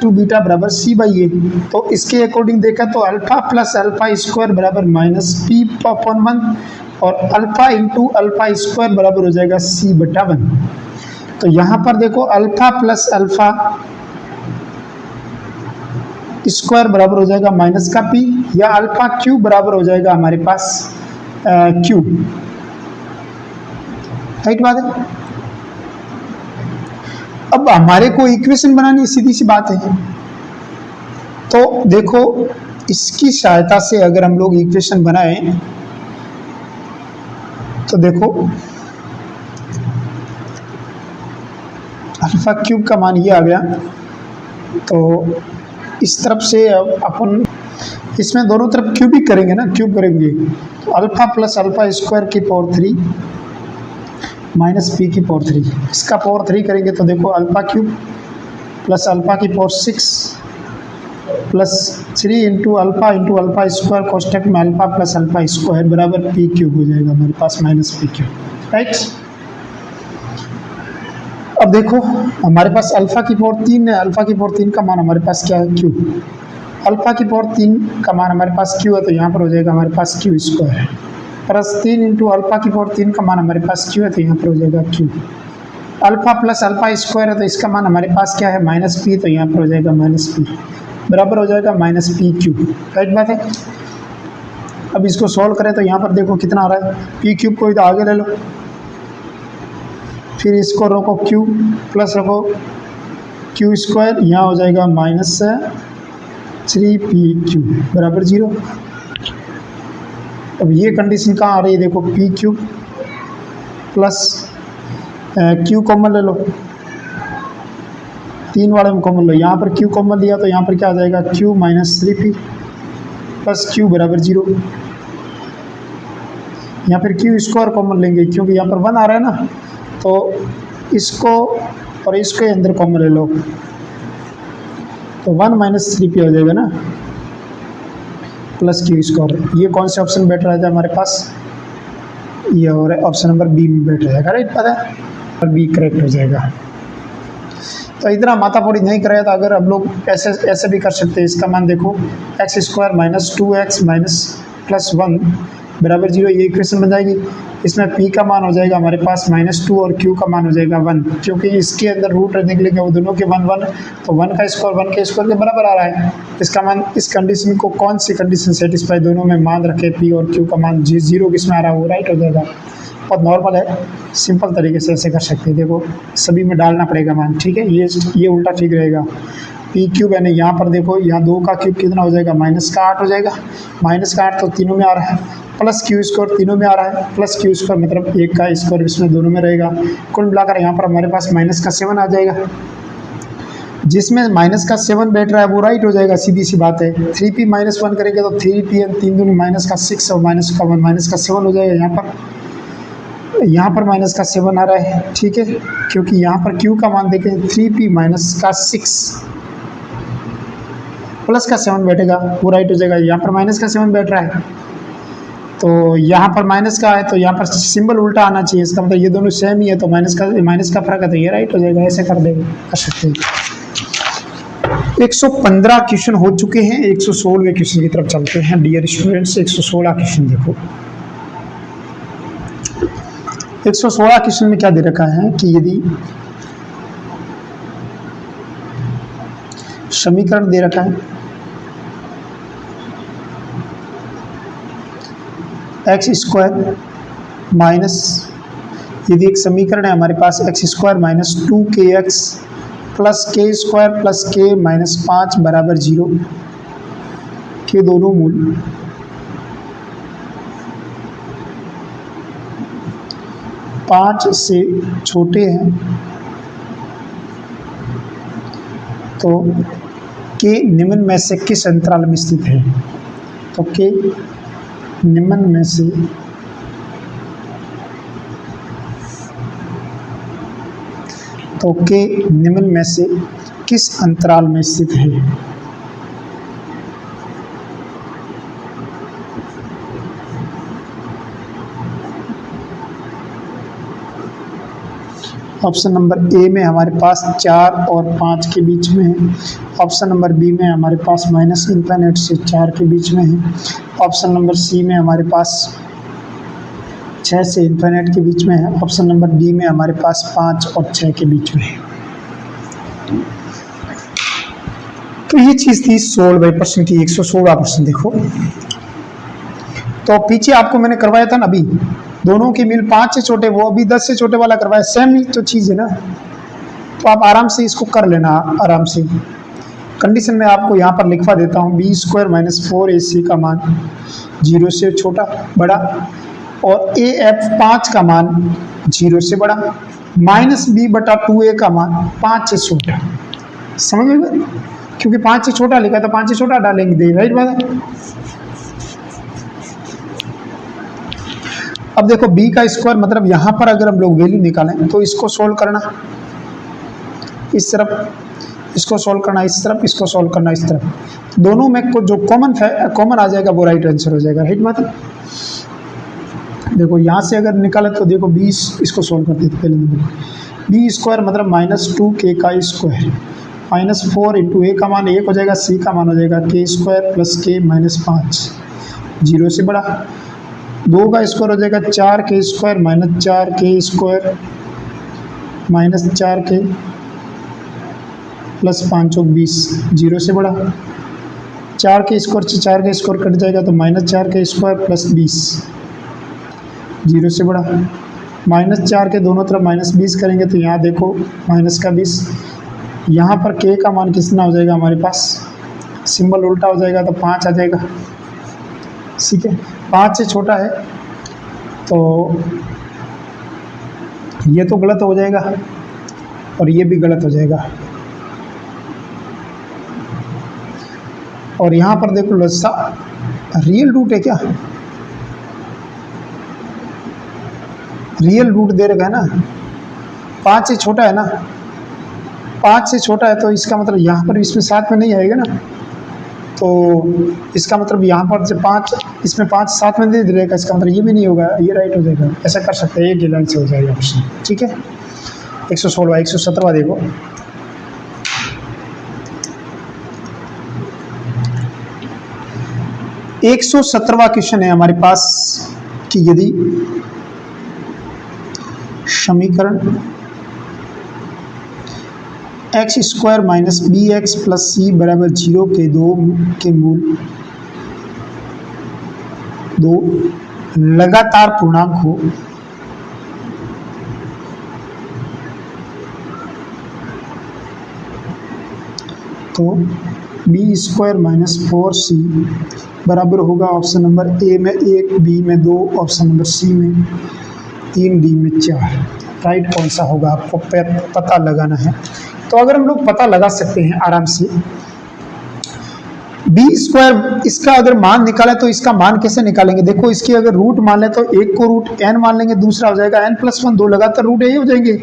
S1: β बराबर c/a। तो इसके अकॉर्डिंग देखा तो α + α² बराबर -p/1 और α × α² बराबर हो जाएगा c/1। तो यहाँ पर देखो α + α² बराबर हो जाएगा -p या α³ बराबर हो जाएगा हमारे पास q, राइट बात है। अब हमारे को इक्वेशन बनानी है, सीधी सी बात है। तो देखो इसकी सहायता से अगर हम लोग इक्वेशन बनाएं तो देखो α³ का मान ये आ गया, तो इस तरफ से अपन इसमें दोनों तरफ क्यूबिक करेंगे ना, क्यूब करेंगे तो α + α² की पावर 3 -p की पावर 3, इसका पावर 3 करेंगे तो देखो α³ + α की पावर 6 + 3 × α × α² कोष्टक में α + α² बराबर p³ हो जाएगा हमारे पास -p³, राइट। अब देखो हमारे पास अल्फा की पावर 3 है, अल्फा की पावर 3 का मान हमारे पास क्या है, क्यू। अल्फा की पावर 3 का मान हमारे पास क्यू है, तो यहाँ पर हो जाएगा हमारे पास क्यू स्क्वायर है, प्लस 3 इंटू अल्फा की पावर 3 का मान हमारे पास क्यू है, तो यहाँ पर हो जाएगा Q. Alpha plus alpha square है, तो इसका मान हमारे पास क्या है, माइनस पी, तो यहाँ पर हो जाएगा माइनस पी, बराबर हो जाएगा माइनस पी क्यू। राइट बात है। अब इसको सॉल्व करें तो यहाँ पर देखो कितना आ रहा है, पी क्यूब को इधर आगे ले लो, फिर इसको रखो क्यू, प्लस रखो क्यू स्क्वायर, यहाँ हो जाएगा माइनस 3 PQ बराबर 0। अब ये कंडीशन कहाँ आ रही है, देखो P cube plus Q common ले लो, 3 वाले में कॉमन लो, यहाँ पर क्यू कॉमन लिया तो यहाँ पर क्या आ जाएगा, Q minus 3P plus q बराबर 0। यहाँ फिर क्यू स्क्वायर कॉमन लेंगे क्योंकि यहाँ पर 1 आ रहा है ना, तो इसको और इसके अंदर कॉमन ले लो, तो 1 माइनस 3P हो जाएगा ना, प्लस क्यू स्क्वायर। ये कौन से ऑप्शन बैठ रहा था हमारे पास, ये और ऑप्शन नंबर बी में बैठ जाएगा। राइट पता है, और बी करेक्ट हो जाएगा। तो इतना माथापोड़ी नहीं कराया था, अगर हम लोग ऐसे भी कर सकते हैं। इसका मान देखो x square minus 2x minus plus 1 बराबर 0, ये इक्वेशन बन जाएगी। इसमें p का मान हो जाएगा हमारे पास -2 और q का मान हो जाएगा 1, क्योंकि इसके अंदर रूट निकलेंगे वो दोनों के 1 1, तो 1 का स्क्वायर 1 के स्क्वायर के बराबर आ रहा है। इसका मान, इस कंडीशन को कौन सी कंडीशन सेटिस्फाई, दोनों में मान रखे p और q का मान 0 किसमें आ रहा है, वो राइट हो जाएगा। बहुत नॉर्मल है, सिंपल तरीके से ऐसे कर सकते हैं। देखो सभी में डालना पड़ेगा मान, ठीक है, ये उल्टा ठीक रहेगा। पी क्यूब यानी यहाँ पर देखो, यहाँ 2 का क्यूब कितना हो जाएगा, -8 हो जाएगा। -8 तो तीनों में आ रहा है, प्लस क्यू स्क्वायर तीनों में आ रहा है, प्लस क्यू स्क्वायर मतलब 1 का स्क्वायर इसमें दोनों में रहेगा। कुल मिलाकर यहाँ पर हमारे पास -7 आ जाएगा। जिसमें -7 बैठ रहा है वो राइट हो जाएगा, सीधी सी बात है। 3p -1 करेंगे तो 3p 3 दूनी -6 और -7 हो जाएगा। यहाँ पर -7 आ रहा है, ठीक है, क्योंकि यहाँ पर q का मान देखें 3p -6 प्लस का 7 बैठेगा, वो राइट हो जाएगा। यहाँ पर -7 बैठ रहा है, तो यहाँ पर माइनस का है, तो यहाँ पर सिंबल उल्टा आना चाहिए। इसका मतलब ये दोनोये ही है, तो माइनस का फर्क है, तो ये राइट हो जाएगा। ऐसे कर देंगे, कर सकते हैं। 115 क्वेश्चन हो चुके हैं, 116वें क्वेश्चन की तरफ चलते हैं डियर स्टूडेंट्स। 116 क्वेश्चन देखो, 116 क्वेश्चन में क्या दे रखा है कि यदि समीकरण दे रखा है एक्स स्क्वायर माइनस, यदि एक समीकरण है हमारे पास x square minus 2kx plus k square plus k minus 5 बराबर 0 के दोनों मूल 5 से छोटे हैं, तो के निम्न में से किस अंतराल में स्थित है। तो के निम्न में से किस अंतराल में स्थित है। ऑप्शन नंबर ए में हमारे पास 4 और 5 के बीच में है। ऑप्शन नंबर बी में हमारे पास -∞ से 4 के बीच में है। ऑप्शन नंबर सी में हमारे पास 6 से ∞ के बीच में है। ऑप्शन नंबर डी में हमारे पास 5 और 6 के बीच में है। तो ये चीज़ थी 16% की, 116%। देखो तो पीछे आपको मैंने करवाया था ना, अभी दोनों के मिल 5 से छोटे, वो अभी 10 से छोटे वाला करवाया, सेम ही तो चीज़ है ना। तो आप आराम से इसको कर लेना, आराम से। कंडीशन में आपको यहाँ पर लिखवा देता हूँ, b² - 4ac का मान 0 से छोटा बड़ा और af 5 का मान 0 से बड़ा -b/2a का मान 5 से छोटा। समझ में, क्योंकि 5 से छोटा लिखा तो 5 से छोटा डालेंगे, राइट बात है। अब देखो b का स्क्वायर मतलब यहाँ पर अगर हम लोग वैल्यू निकालें तो इसको सोल्व करना इस तरफ, इसको सोल्व करना इस तरफ, इसको सोल्व करना इस तरफ, दोनों में को जो कॉमन आ जाएगा वो राइट आंसर हो जाएगा, राइट बात है। देखो यहाँ से अगर निकाले तो देखो 20, इसको सोल्व करते थे पहले नंबर, बी स्क्वायर मतलब -2k का स्क्वायर, -4 इंटू ए का मान 1 हो जाएगा, सी का मान हो जाएगा k स्क्वायर प्लस k -5, 0 से बड़ा। 2 का स्क्वायर हो जाएगा 4k square -4k square -4k plus 5 और 20, 0 से बड़ा। 4k स्क्वायर से 4k स्क्वायर कट जाएगा तो -4k स्क्वायर प्लस 20, 0 से बड़ा। -4 के दोनों तरफ -20 करेंगे तो यहाँ देखो माइनस का 20, यहाँ पर k का मान कितना हो जाएगा हमारे पास, सिंबल उल्टा हो जाएगा तो 5 आ जाएगा, ठीक है। 5 से छोटा है तो ये तो गलत हो जाएगा और ये भी गलत हो जाएगा। और यहाँ पर देखो लस्सा रियल रूट है क्या, रियल रूट दे रखा है ना, 5 से छोटा है ना, 5 से छोटा है तो इसका मतलब यहाँ पर इसमें साथ में नहीं आएगा ना, तो इसका मतलब यहाँ पर से 5 इसमें 5 साथ में दे देगा, इसका मतलब ये भी नहीं होगा, ये राइट हो जाएगा। ऐसा कर सकते हैं, ये लाइन से हो जाएगा ऑप्शन, ठीक है। 116 117 देखो, एक 117वां क्वेश्चन है हमारे पास कि यदि समीकरण x square minus b x plus c बराबर 0 के के मूल दो लगातार पूर्णांक हो तो बी स्क्वायर माइनस 4c बराबर होगा ऑप्शन नंबर ए में 1, बी में 2, ऑप्शन नंबर सी में 3, डी में 4। राइट कौन सा होगा आपको पता लगाना है। तो अगर हम लोग पता लगा सकते हैं आराम से, बी स्क्वायर इसका अगर मान निकाले तो इसका मान कैसे निकालेंगे, देखो इसकी अगर रूट मान ले तो एक को रूट n मान लेंगे, दूसरा हो जाएगा n+1, 2 लगातार रूट ये हो जाएंगे,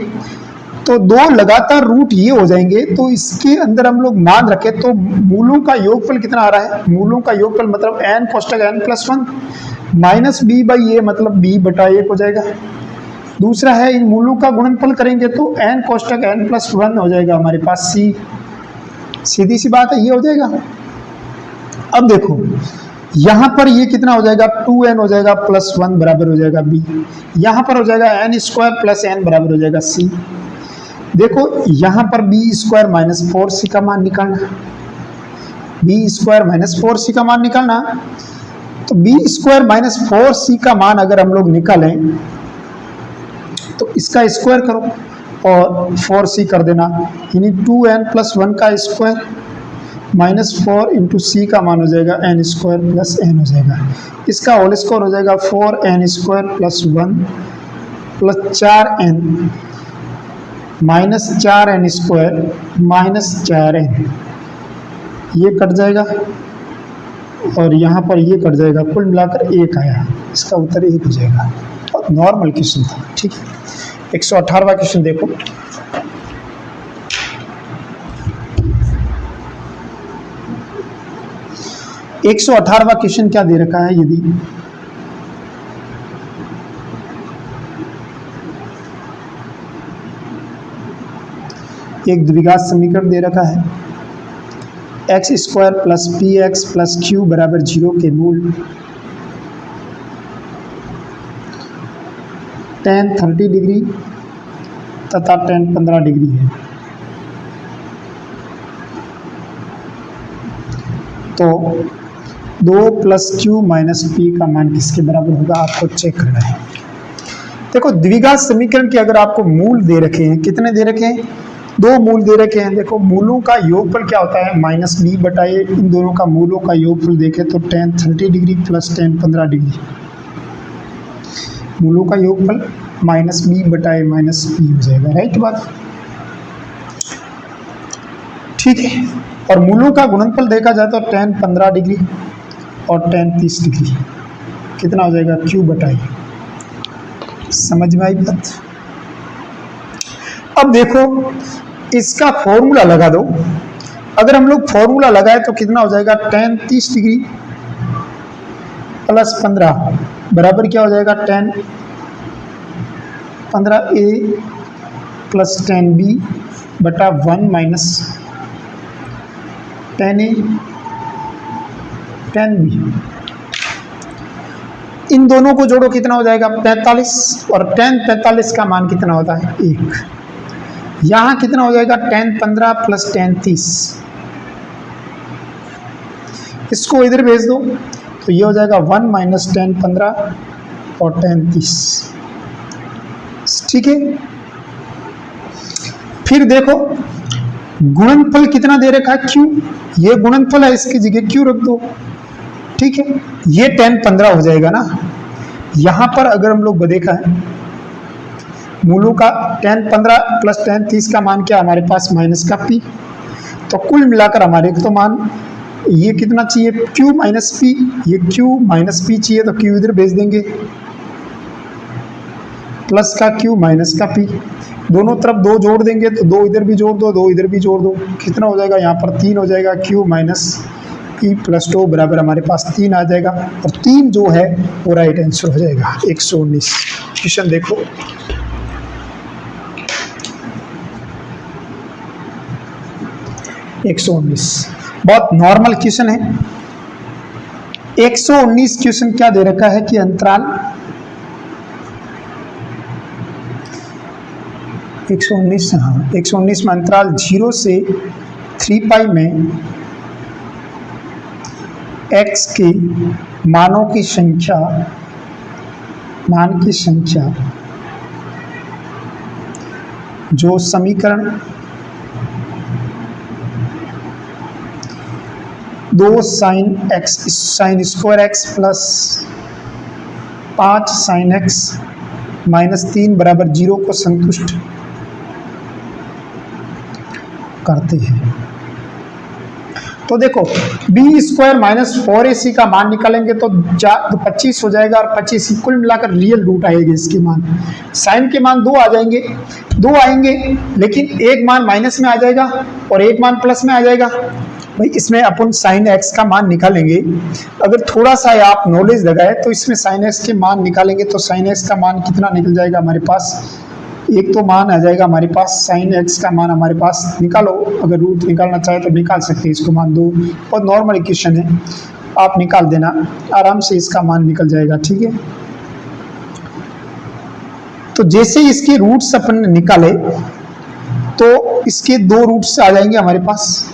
S1: तो 2 लगातार रूट ये हो जाएंगे। तो इसके अंदर हम लोग मान रखें तो मूलों का योगफल कितना आ रहा है, मूलों का योगफल मतलब n कोष्टक n+1 minus b by a मतलब b बटा 1 हो जाएगा। दूसरा है इन मूलों का गुणनफल करेंगे तो n कोष्टक n+1 हो जाएगा हमारे पास c, सीधी सी बात है, ये हो जाएगा। अब देखो यहाँ पर ये कितना हो जाएगा, 2n हो जाएगा प्लस 1 बराबर हो जाएगा b, यहाँ पर हो जाएगा n स्क्वायर प्लस n बराबर हो जाएगा c। देखो यहाँ पर बी स्क्वायर माइनस 4c का मान निकालना, बी स्क्वायर माइनस 4c का मान निकालना, तो बी स्क्वायर माइनस 4c का मान अगर हम लोग निकालें तो इसका स्क्वायर करो और 4c कर देना, यानी 2n+1 का स्क्वायर माइनस 4 इंटू सी का मान हो जाएगा n स्क्वायर प्लस n हो जाएगा। इसका होल स्क्वायर हो जाएगा 4n square plus 1 plus 4n minus 4n square minus 4n, ये कट जाएगा और यहाँ पर ये कट जाएगा, कुल मिलाकर 1 आया, इसका उत्तर 1 हो जाएगा। और नॉर्मल क्वेश्चन था, ठीक है। 118वां क्वेश्चन देखो, एक 118वां क्वेश्चन क्या दे रखा है, यदि एक द्विघात समीकरण दे रखा है x square plus p x plus q बराबर 0 के मूल tan 30 डिग्री तथा tan 15 डिग्री है, तो 2 प्लस क्यू माइनस पी का मान किसके बराबर होगा, आपको चेक करना है। देखो द्विघात समीकरण के अगर आपको मूल दे रखे हैं, कितने दे रखे हैं, 2 मूल दे रखे हैं। देखो मूलों का योगफल क्या होता है, माइनस बी बटा ए, इन दोनों का मूलों का योगफल देखें तो tan 30 degree plus tan 15 degree, मूलों का योगफल माइनस बी बटा ए माइनस बी हो जाएगा, राइट बात, ठीक है। और मूलों का गुणनफल देखा जाए तो tan 15 डिग्री और tan 30 डिग्री कितना हो जाएगा, क्यू बटा ए। समझ में आई बात। अब देखो इसका फॉर्मूला लगा दो, अगर हम लोग फॉर्मूला लगाए तो कितना हो जाएगा, tan 30 डिग्री प्लस 15 बराबर क्या हो जाएगा, tan 15 ए प्लस 10b बटा 1 माइनस 10a 10b। इन दोनों को जोड़ो कितना हो जाएगा 45, और 10 45 का मान कितना होता है 1। यहाँ कितना हो जाएगा 10 15 प्लस 10 30। इसको इधर भेज दो तो ये हो जाएगा 1 माइनस 10 15 और 10 30। ठीक है, फिर देखो गुणनफल कितना दे रखा है q, ये गुणनफल है, इसकी जगह q रख दो। ठीक है, ये 10 15 हो जाएगा ना। यहां पर अगर हम लोग देखा है मूलों का 10 15 प्लस 10 30 का मान क्या हमारे पास माइनस का p, तो कुल मिलाकर हमारे को तो मान ये कितना चाहिए q माइनस p, ये q माइनस p चाहिए तो q इधर भेज देंगे, प्लस का q माइनस का p, दोनों तरफ 2 जोड़ देंगे तो 2 इधर भी जोड़ दो 2 इधर भी जोड़ दो, कितना हो जाएगा यहाँ पर 3 हो जाएगा, q माइनस p प्लस 2 बराबर हमारे पास 3 आ जाएगा, और 3 जो है वो राइट आंसर हो जाएगा 119। क्वेश्चन देखो, बहुत नॉर्मल क्वेश्चन है। 119 क्वेश्चन क्या दे रखा है कि अंतराल 119, हाँ 119 में अंतराल 0 से 3 पाई में x के मानों की संख्या, मान की संख्या जो समीकरण 2 sine x sine square x plus 5 sine x minus 3 बराबर 0 को संतुष्ट करते हैं। तो देखो बी स्क्वायर माइनस 4ac का मान निकालेंगे तो 25 हो जाएगा, और 25 कुल मिलाकर रियल रूट आएगी इसके मान। साइन के मान 2 आ जाएंगे, 2 आएंगे, लेकिन एक मान माइनस में आ जाएगा और एक मान प्लस में आ जाएगा। भाई इसमें अपन साइन एक्स का मान निकालेंगे, अगर थोड़ा सा आप नॉलेज लगाए तो इसमें साइन एक्स के मान निकालेंगे तो साइन एक्स का मान कितना निकल जाएगा हमारे पास, एक तो मान आ जाएगा हमारे पास साइन एक्स का मान हमारे पास, निकालो अगर रूट निकालना चाहे तो निकाल सकते हैं इसको मान 2, और नॉर्मल इक्वेशन है आप निकाल देना आराम से, इसका मान निकल जाएगा। ठीक है, तो जैसे इसके रूट्स अपन निकाले तो इसके 2 रूट्स आ जाएंगे हमारे पास,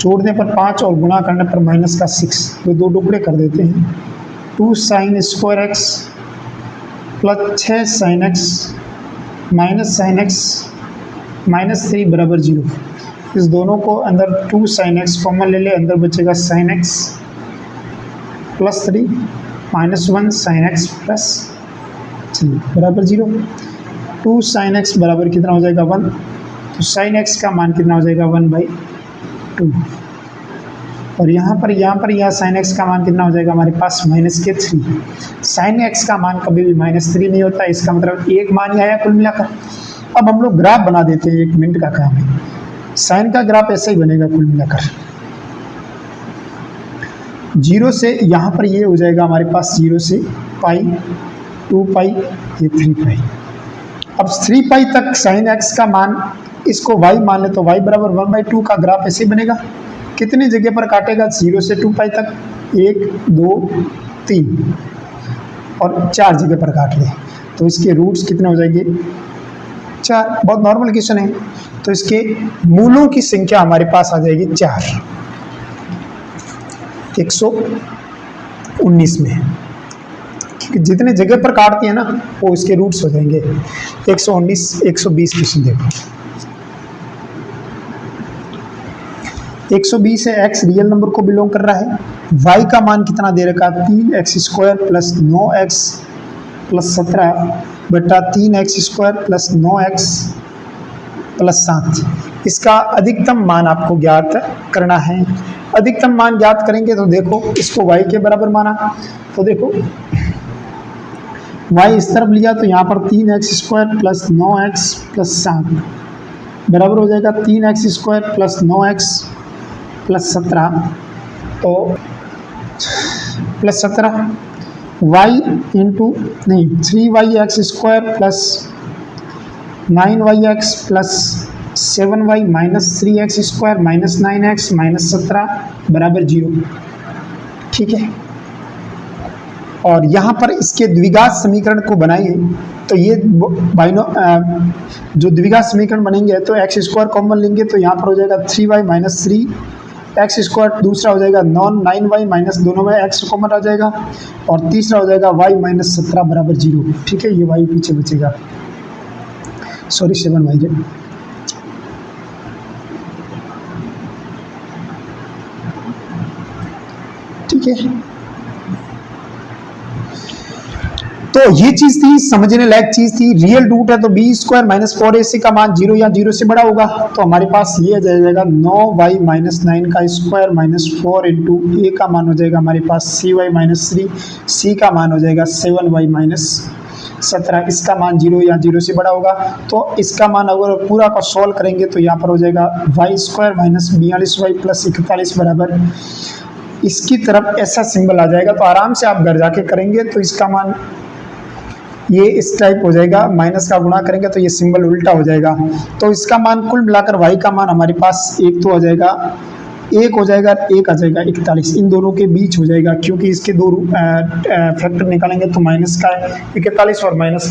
S1: जोड़ने पर 5 और गुणा करने पर माइनस का 6, तो 2 टुकड़े कर देते हैं। 2 sine square x plus 6 sine x minus sine x minus 3 बराबर 0। इस दोनों को अंदर 2 साइन एक्स कॉमन ले ले, अंदर बचेगा sine x plus 3 minus 1 sine x plus 3 बराबर 0। 2 साइन एक्स बराबर कितना हो जाएगा 1, तो साइन एक्स का मान कितना हो जाएगा 1/2, और यहाँ पर साइन एक्स का मान कितना हो जाएगा हमारे पास माइनस के 3। साइन एक्स का मान कभी भी माइनस 3 नहीं होता, इसका मतलब एक मान ही आया कुल मिलाकर। अब हम लोग ग्राफ बना देते हैं, 1 मिनट का काम है। साइन का ग्राफ ऐसे ही बनेगा कुल मिलाकर, 0 से यहाँ पर ये हो जाएगा हमारे पास 0 से पाई 2 पाई ये 3 पाई। अब 3 पाई तक साइन एक्स का मान इसको y मान ले तो y बराबर 1/2 का ग्राफ ऐसे बनेगा। कितनी जगह पर काटेगा 0 से 2 पाई तक, 1 2 3 और 4 जगह पर काट ले, तो इसके रूट्स कितने हो जाएंगे 4। बहुत नॉर्मल क्वेश्चन है, तो इसके मूलों की संख्या हमारे पास आ जाएगी 4 119 में, क्योंकि जितने जगह पर काटती है ना वो इसके रूट्स हो जाएंगे। 119 120 क्वेश्चन देखो, 120 है, x रियल नंबर को बिलोंग कर रहा है, y का मान कितना दे रखा है 3x square plus 9x plus 17 बटा 3x square plus 9x plus 7। इसका अधिकतम मान आपको ज्ञात करना है। अधिकतम मान ज्ञात करेंगे तो देखो इसको y के बराबर माना, तो देखो y इस तरफ लिया तो यहाँ पर 3x square plus 9x plus 7 बराबर हो जाएगा 3x square plus 9x plus 17 तो +17 y इंटू नहीं 3y(x² plus 9y(x) plus 7y minus 3x² minus 9x minus 17 बराबर 0। ठीक है, और यहाँ पर इसके द्विघात समीकरण को बनाइए तो ये जो द्विघात समीकरण बनेंगे तो x² कॉमन लेंगे तो यहाँ पर हो जाएगा 3y माइनस 3x², दूसरा हो जाएगा 9y माइनस दोनों में x कॉमन आ जाएगा, और तीसरा हो जाएगा y माइनस 17 बराबर 0। ठीक है, ये y पीछे बचेगा, सॉरी 7y। ठीक है, तो ये चीज थी, समझने लायक चीज थी। रियल रूट है तो b² माइनस 4ac का मान 0 या 0 से बड़ा होगा, तो हमारे पास ये आ जाएगा 9y माइनस 9 का स्क्वायर माइनस 4 इंटू a का मान हो जाएगा हमारे पास cy माइनस 3, c का मान हो जाएगा 7y माइनस 17, इसका मान 0 या 0 से बड़ा होगा। तो इसका मान अगर पूरा का सॉल्व करेंगे तो यहाँ पर हो जाएगा y² माइनस 42y प्लस 41 बराबर, इसकी तरफ ऐसा सिंबल आ जाएगा। तो आराम से आप घर जाके करेंगे तो इसका मान ये इस टाइप हो जाएगा, माइनस का गुणा करेंगे तो ये सिंबल उल्टा हो जाएगा। तो इसका मान कुल मिलाकर y का मान हमारे पास एक तो हो जाएगा, एक हो जाएगा, एक आ जाएगा 41, इन दोनों के बीच हो जाएगा, क्योंकि इसके दो फैक्टर निकालेंगे तो माइनस का 41 और माइनस